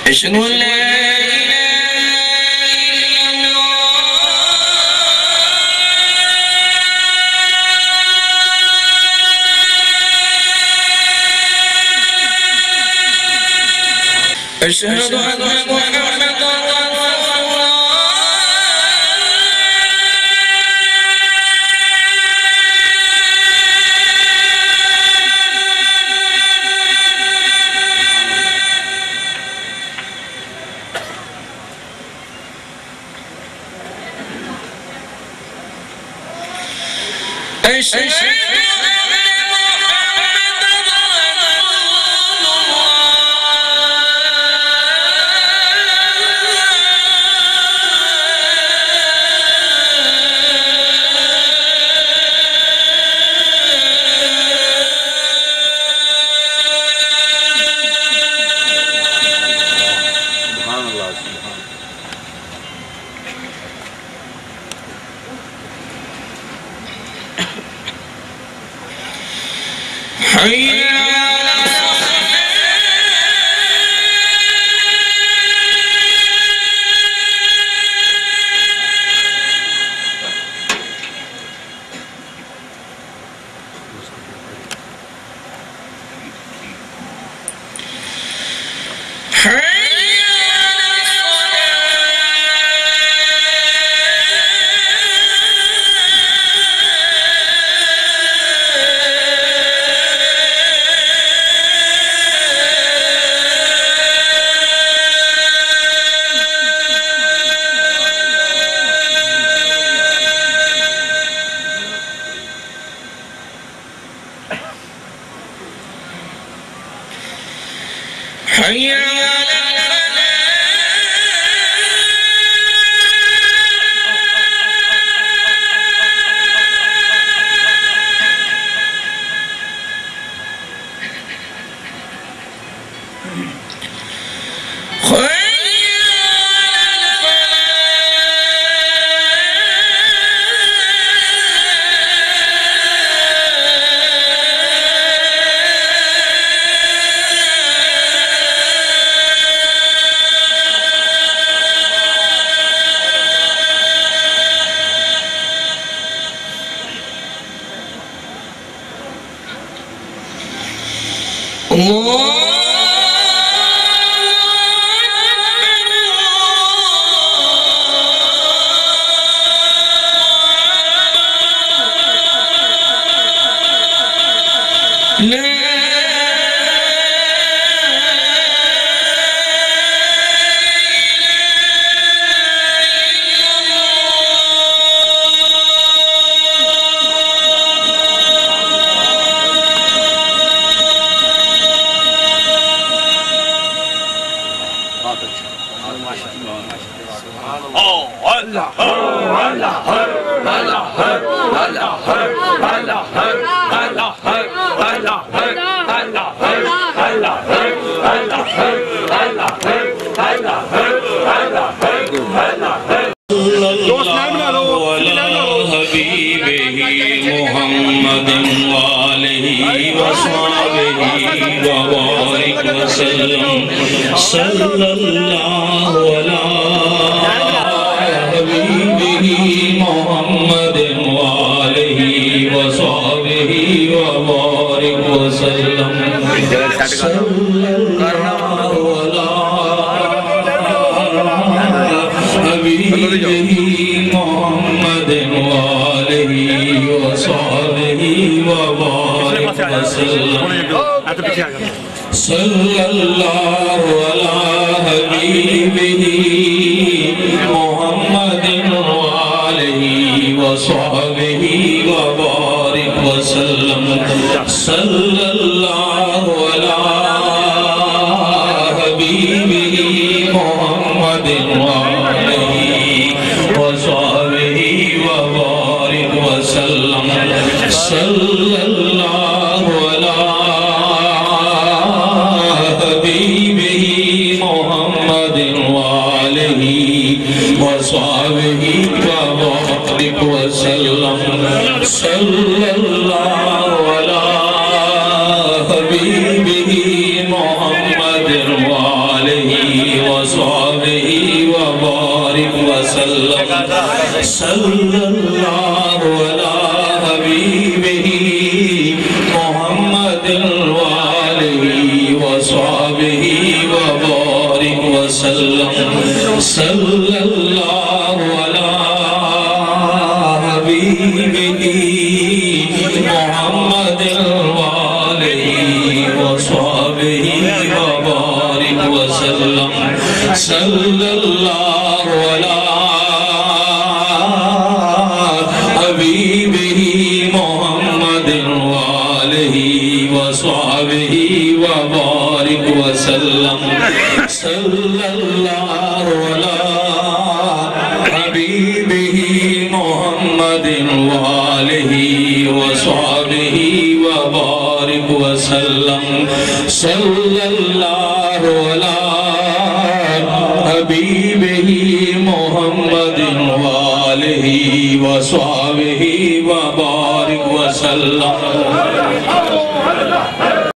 أشهد أن لا أشهد أن محمدًا رسول الله أشهد حي على الصلاة حي على الله لا محمد وآله وصحبه وبارك وسلم صلى الله على حبيبه محمد وآله وصحبه وبارك وسلم صلى الله على حبيبه محمد وآله وصحبه وبارك وسلم صلى الله على حبيبه محمد وآله وصحبه وبارك وسلم صلى الله على حبيبه محمد وآله وصحبه وبارك وسلم صلى الله على حبيبه محمد وآله وصحبه وبارك وسلم صلى الله على हबीबिही मुहम्मदिन व आलिही व सहबिही व बारिक व सल्लम सल्लल्लाहु अला हबीबिही मुहम्मदिन व आलिही व सहबिही व बारिक व सल्लम सल्लल्लाहु अला हबीबिही मुहम्मदिन व आलिही व सहबिही व बारिक व सल्लम सल्लल्लाहु अला हबीबिही मुहम्मदिन व आलिही व सहबिही व बारिक व सल्लम सल्लल्लाहु अला हबीबिही मुहम्मदिन व आलिही व सहबिही व बारिक व सल्लम सल्लल्लाहु अला हबीबिही मुहम्मदिन व आलिही व सहबिही व बारिक व सल्लम।